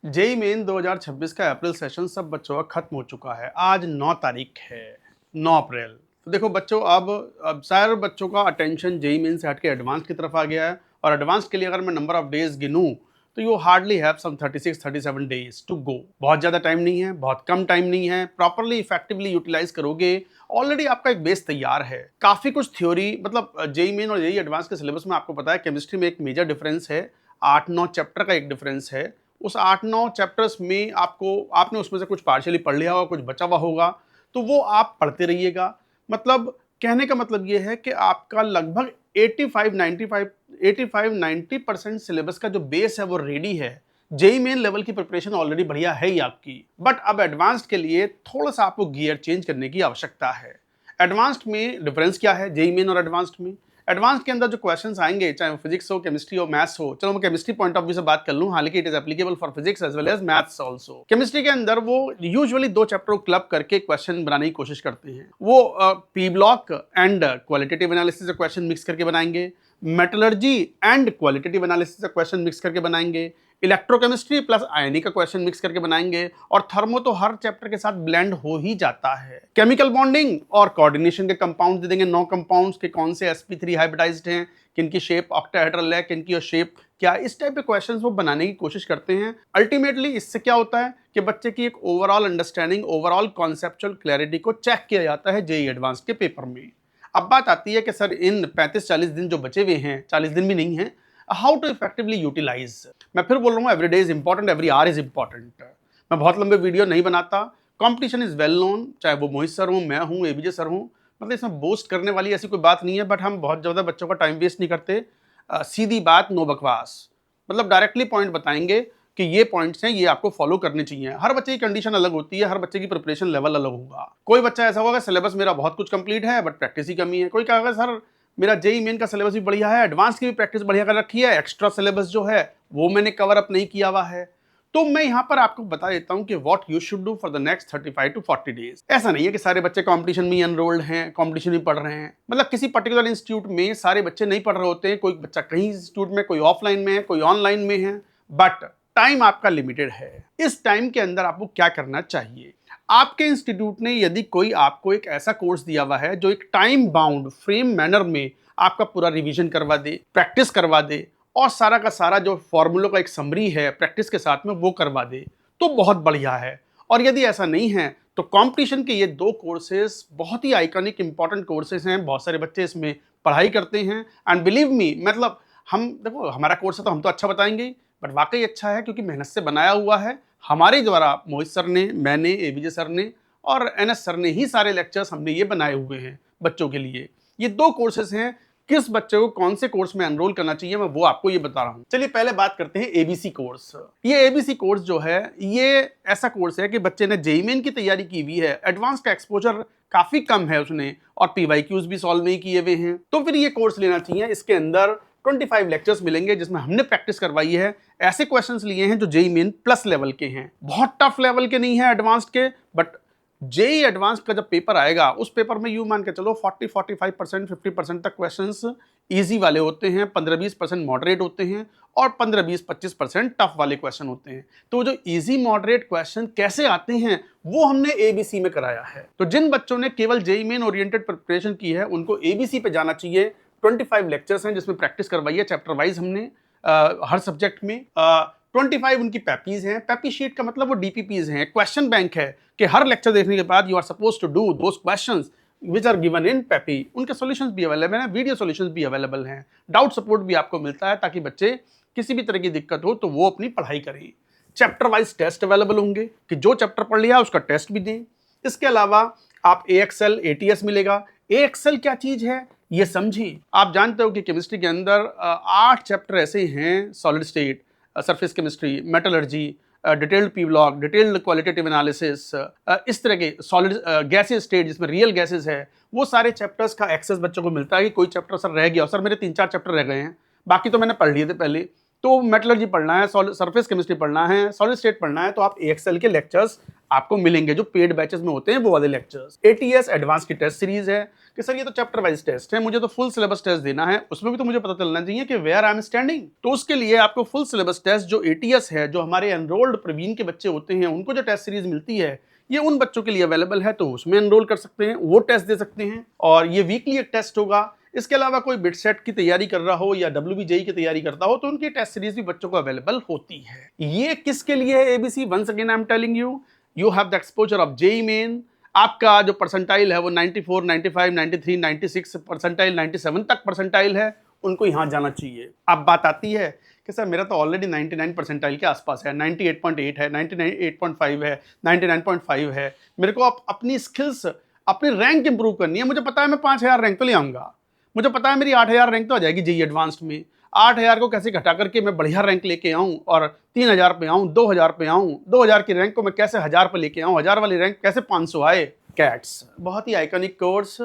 JEE main 2026 का अप्रैल session सब बच्चों का खत्म हो चुका है। आज 9 तारीख है, 9 अप्रैल। तो देखो बच्चों, अब सारे बच्चों का अटेंशन जेई मेन से हट के एडवांस की तरफ आ गया है। और एडवांस के लिए अगर मैं नंबर ऑफ डेज गिनूं तो you hardly have some 36-37 days to go. बहुत ज़्यादा टाइम नहीं है, बहुत कम टाइम नहीं है। प्रॉपरली इफेक्टिवली यूटिलाइज करोगे, ऑलरेडी आपका एक बेस तैयार है। काफ़ी कुछ थ्योरी, मतलब जेई मेन और जेई एडवांस के सिलेबस में आपको पता है केमिस्ट्री में एक मेजर डिफरेंस है, 8-9 चैप्टर का एक डिफरेंस है। उस 8-9 चैप्टर्स में आपने उसमें से कुछ पार्शियली पढ़ लिया होगा, कुछ बचा हुआ होगा, तो वो आप पढ़ते रहिएगा। मतलब कहने का मतलब ये है कि आपका लगभग 85-90% सिलेबस का जो बेस है वो रेडी है। जेई मेन लेवल की प्रिपरेशन ऑलरेडी बढ़िया है ही आपकी, बट अब एडवांस्ड के लिए थोड़ा सा आपको गियर चेंज करने की आवश्यकता है। एडवांस्ड में डिफरेंस क्या है जेई मेन और एडवांस्ड में? एडवांस के अंदर जो क्वेश्चंस आएंगे, चाहे वो फिजिक्स हो, केमिस्ट्री हो, मैथ्स हो, चलो मैं केमिस्ट्री पॉइंट ऑफ व्यू से बात कर लूं, हालांकि it is applicable for physics as well as maths also. Chemistry के अंदर वो यूजुअली 2 चैप्टर को क्लब करके क्वेश्चन बनाने की कोशिश करते हैं। वो P block and qualitative analysis से क्वेश्चन मिक्स करके बनाएंगे, मेटलर्जी एंड क्वालिटेटिव एनालिसिस से क्वेश्चन मिक्स करके बनाएंगे, इलेक्ट्रोकेमिस्ट्री प्लस आयनिक का क्वेश्चन मिक्स करके बनाएंगे, और थर्मो तो हर चैप्टर के साथ ब्लेंड हो ही जाता है। केमिकल बॉन्डिंग और कोऑर्डिनेशन के कंपाउंड दे देंगे, 9 कंपाउंड्स के कौन से sp3 हाइब्रिडाइज्ड हैं, किनकी शेप ऑक्टाहेड्रल है, किनकी शेप क्या, इस टाइप के क्वेश्चंस वो बनाने की कोशिश करते हैं। अल्टीमेटली इससे क्या होता है कि बच्चे की एक overall understanding, overall conceptual clarity को चेक किया जाता है जेई एडवांस के पेपर में। अब बात आती है कि सर इन 35-40 दिन जो बचे हुए हैं, 40 दिन भी नहीं है, हाउ टू इफेक्टिवली यूटिलाइज। मैं फिर बोल रहा हूँ, every day is important, every hour is important. मैं बहुत लंबे वीडियो नहीं बनाता, कंपटीशन इज वेल नोन, चाहे वो मोहित सर हूँ, मैं हूँ, एबीजे सर हूँ, मतलब इसमें बोस्ट करने वाली ऐसी कोई बात नहीं है, बट हम बहुत ज़्यादा बच्चों का टाइम वेस्ट नहीं करते। सीधी बात, नो बकवास, मतलब डायरेक्टली पॉइंट बताएंगे कि ये पॉइंट्स हैं, ये आपको फॉलो करने चाहिए। हर बच्चे की कंडीशन अलग होती है, हर बच्चे की प्रिपरेशन लेवल अलग होगा। कोई बच्चा ऐसा होगा सिलेबस मेरा बहुत कुछ कंप्लीट है बट प्रैक्टिस ही कमी है। कोई कहेगा सर मेरा जेई मेन का सिलेबस भी बढ़िया है, एडवांस की भी प्रैक्टिस बढ़िया कर रखी है, एक्स्ट्रा सिलेबस जो है वो मैंने कवर अप नहीं किया हुआ है। तो मैं यहां पर आपको बता देता हूं कि what you should do for the next 35 to 40 days. ऐसा नहीं है कि सारे बच्चे कंपटीशन में एनरोल्ड हैं, कंपटीशन में पढ़ रहे हैं, मतलब किसी पर्टिकुलर इंस्टीट्यूट में सारे बच्चे नहीं पढ़ रहे होते हैं, कोई बच्चा कहीं इंस्टीट्यूट में, कोई ऑफलाइन में है, कोई ऑनलाइन में है, बट टाइम आपका लिमिटेड है। इस टाइम के अंदर आपको क्या करना चाहिए? आपके इंस्टीट्यूट ने यदि कोई आपको एक ऐसा कोर्स दिया हुआ है जो एक टाइम बाउंड फ्रेम मैनर में आपका पूरा रिवीजन करवा दे, प्रैक्टिस करवा दे, और सारा का सारा जो फॉर्मूलों का एक समरी है प्रैक्टिस के साथ में वो करवा दे, तो बहुत बढ़िया है। और यदि ऐसा नहीं है तो कंपटीशन के ये 2 कोर्सेज बहुत ही आइकॉनिक इंपॉर्टेंट कोर्सेज हैं, बहुत सारे बच्चे इसमें पढ़ाई करते हैं, एंड बिलीव मी, मतलब हम देखो हमारा कोर्स है तो हम तो अच्छा बताएंगे ही, बट वाकई अच्छा है क्योंकि मेहनत से बनाया हुआ है हमारे द्वारा। मोहित सर ने, मैंने, एबीजे सर ने और एनएस सर ने ही सारे लेक्चर्स हमने ये बनाए हुए हैं बच्चों के लिए। ये 2 कोर्सेज हैं, किस बच्चे को कौन से कोर्स में एनरोल करना चाहिए मैं वो आपको ये बता रहा हूं। चलिए पहले बात करते हैं एबीसी कोर्स। ये एबीसी कोर्स जो है ये ऐसा कोर्स है कि बच्चे ने जेईई मेन की तैयारी की हुई है, एडवांस का एक्सपोजर काफी कम है उसने, और पीवाईक्यूज भी सॉल्व नहीं किए हुए हैं, तो फिर ये कोर्स लेना चाहिए। इसके अंदर 25 लेक्चर्स मिलेंगे जिसमें हमने प्रैक्टिस करवाई है, ऐसे क्वेश्चंस लिए हैं जो जेईई मेन प्लस लेवल के हैं, बहुत टफ लेवल के नहीं है एडवांस्ड के, बट जेई एडवांस्ड का जब पेपर आएगा उस पेपर में यू मान के चलो 40-45%, 50% तक क्वेश्चंस इजी वाले होते हैं, 15-20% मॉडरेट होते हैं, और 15-20-25% टफ वाले क्वेश्चन होते हैं। तो जो इजी मॉडरेट क्वेश्चन कैसे आते हैं वो हमने एबीसी में कराया है। तो जिन बच्चों ने केवल जेई मेन ओरिएंटेड प्रिपरेशन की है उनको एबीसी पे जाना चाहिए। 25 लेक्चर्स हैं जिसमें प्रैक्टिस करवाई है चैप्टर वाइज हमने, हर सब्जेक्ट में। 25 उनकी पैपीज हैं। पैपी शीट का मतलब वो डीपीपीज हैं, क्वेश्चन बैंक है कि हर लेक्चर देखने के बाद you are suppose to do those questions which are given in पैपी। उनके सॉल्यूशंस भी अवेलेबल हैं, वीडियो सॉल्यूशंस भी अवेलेबल हैं, डाउट सपोर्ट भी आपको मिलता है ताकि बच्चे किसी भी तरह की दिक्कत हो तो वो अपनी पढ़ाई करें। चैप्टर वाइज टेस्ट अवेलेबल होंगे कि जो चैप्टर पढ़ लिया उसका टेस्ट भी दें। इसके अलावा आप AXL ATS मिलेगा। AXL क्या चीज है ये समझिए। आप जानते हो कि केमिस्ट्री के अंदर 8 चैप्टर ऐसे हैं, solid state, surface chemistry, metallurgy, detailed P block, detailed qualitative analysis, इस तरह के सॉलिड गैसेस स्टेट जिसमें रियल गैसेस है, वो सारे चैप्टर्स का एक्सेस बच्चों को मिलता है कि कोई चैप्टर सर रह गया, सर मेरे 3-4 चैप्टर रह गए हैं, बाकी तो मैंने पढ़ लिए थे पहले, तो मेटलर्जी पढ़ना है, सरफेस केमिस्ट्री पढ़ना है, सॉलिड स्टेट पढ़ना है, तो आप AXL के लेक्चर्स आपको मिलेंगे जो पेड बैचेस में होते हैं वो वाले लेक्चर्स। एटीएस एडवांस की टेस्ट सीरीज है कि सर ये तो चैप्टर वाइज टेस्ट है, मुझे तो फुल सिलेबस टेस्ट देना है, उसमें भी तो मुझे पता चलना चाहिए कि वेयर आई एम स्टैंडिंग। तो उसके लिए आपको फुल सिलेबस टेस्ट जो एटीएस है, जो हमारे एनरोल्ड प्रवीण के बच्चे होते हैं उनको जो टेस्ट सीरीज मिलती है, ये उन बच्चों के लिए अवेलेबल है, तो उसमें एनरोल कर सकते हैं, वो टेस्ट दे सकते हैं। और ये वीकली एक टेस्ट होगा। इसके अलावा कोई बिट सेट की तैयारी कर रहा हो या WBJE की तैयारी करता हो तो उनकी टेस्ट सीरीज भी बच्चों को अवेलेबल होती है। ये किसके लिए है ABC? Once again I am telling you have the exposure of JEE Main. आपका जो परसेंटाइल है वो 94, 95, 93, 96 परसेंटाइल, 97 तक परसेंटाइल है, उनको यहां जाना चाहिए। अब बात आती है कि सर मेरा तो ऑलरेडी 99 परसेंटाइल के आसपास है, 98.8 है, 98.5 है, 99.5 है, मेरे को अपनी स्किल्स, अपनी रैंक इंप्रूव करनी है। मुझे पता है मैं 5000 रैंक तो ले आऊंगा, मुझे पता है मेरी 8000 रैंक तो आ जाएगी जेई एडवांस्ड में। 8000 को कैसे घटा करके मैं बढ़िया रैंक लेके आऊं और 3000 पे आऊं, 2000 पे आऊं, 2000 की रैंक को मैं कैसे 1000 पे लेके आऊं, 1000 वाली रैंक कैसे 500 आए। कैट्स बहुत ही iconic course,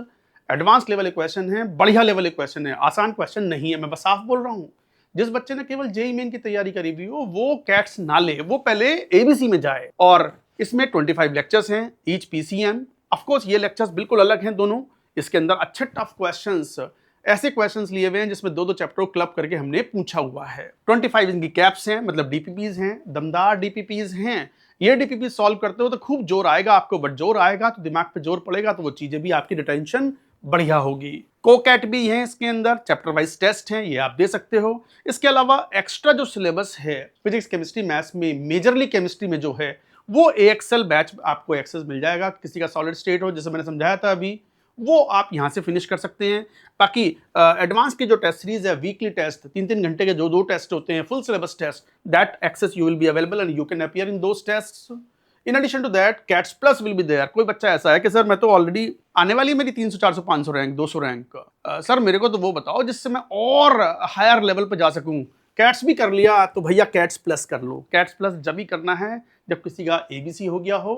advance level equation है, बढ़िया लेवल इक्वेशन है, आसान क्वेश्चन नहीं है, मैं बस साफ बोल रहा हूं। जिस बच्चे ने केवल जेई मेन की तैयारी करी हुई हो वो कैट्स ना ले, वो पहले एबीसी में जाए। और इसमें 25 लेक्चर्स हैं ईच पीसीएम। ऑफ कोर्स ये लेक्चर्स बिल्कुल अलग हैं दोनों। इसके अंदर अच्छे टफ क्वेश्चंस, ऐसे क्वेश्चंस लिए हुए हैं जिसमें दो चैप्टर क्लब करके हमने पूछा हुआ है। 25 इनकी कैप्स हैं, मतलब डीपीपीज हैं, दमदार डीपीपीज हैं। ये डीपीपी सॉल्व करते हो तो खूब जोर आएगा आपको, बट जोर आएगा तो दिमाग पे जोर पड़ेगा तो वो चीजें भी आपकी रिटेंशन बढ़िया होगी। कोकैट भी है इसके अंदर, चैप्टर वाइज टेस्ट हैं, ये आप दे सकते हो। इसके अलावा एक्स्ट्रा जो सिलेबस है फिजिक्स, केमिस्ट्री, मैथ्स में, मेजरली केमिस्ट्री में जो है वो AXL बैच आपको एक्सेस मिल जाएगा। किसी का सॉलिड स्टेट हो, जैसे मैंने समझाया था अभी, वो आप यहां से फिनिश कर सकते हैं। बाकी एडवांस की जो टेस्ट सीरीज है, वीकली टेस्ट, 3-3 घंटे के जो 2 टेस्ट होते हैं, full syllabus test, that access you will be available and you can appear in those tests. In addition to that CATS plus will be there. कोई बच्चा ऐसा है कि सर मैं तो ऑलरेडी आने वाली है मेरी 300, 400, 500 रैंक, 200 रैंक, सर मेरे को तो वो बताओ जिससे मैं और हायर लेवल पर जा सकूं। कैट्स भी कर लिया तो भैया कैट्स प्लस कर लो। कैट्स प्लस जब ही करना है जब किसी का एबीसी हो गया हो,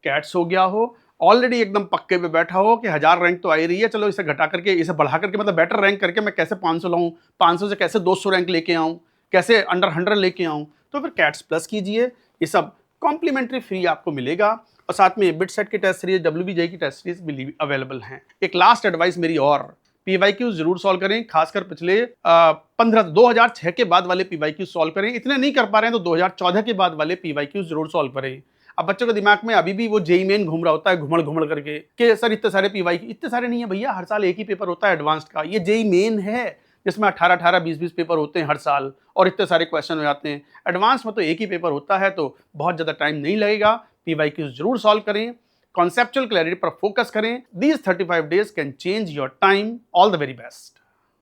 कैट्स हो गया हो, ऑलरेडी एकदम पक्के पे बैठा हो कि 1000 रैंक तो आ ही रही है, चलो इसे घटा करके, इसे बढ़ा करके, मतलब बेटर रैंक करके मैं कैसे 500 लाऊं, 500 से कैसे 200 रैंक लेके आऊं, कैसे अंडर 100 लेके आऊं, तो फिर कैट्स प्लस कीजिए। ये सब कॉम्प्लीमेंट्री फ्री आपको मिलेगा और साथ में बिट सेट की टेस्ट सीरीज, WBJE की टेस्ट सीरीज भी अवेलेबल हैं। एक लास्ट एडवाइस मेरी और, PYQ जरूर सॉल्व करें, खासकर पिछले 2006 के बाद वाले PYQ सॉल्व करें। इतने नहीं कर पा रहे हैं तो 2014 के बाद वाले PYQ जरूर सॉल्व करें। अब बच्चों के दिमाग में अभी भी वो जेई मेन घूम रहा होता है, घुमड़ घुमड़ करके कि सर इतने सारे PYQ, इतने सारे नहीं है भैया, हर साल एक ही पेपर होता है एडवांस्ड का। ये जेई मेन है जिसमें 18-18, 20-20 पेपर होते हैं हर साल और इतने सारे क्वेश्चन हो जाते हैं। एडवांस में तो एक ही पेपर होता है तो बहुत ज़्यादा टाइम नहीं लगेगा। PYQ जरूर सॉल्व करें, कॉन्सेप्चुअल क्लैरिटी पर फोकस करें। These 35 days can change your time. All the very best.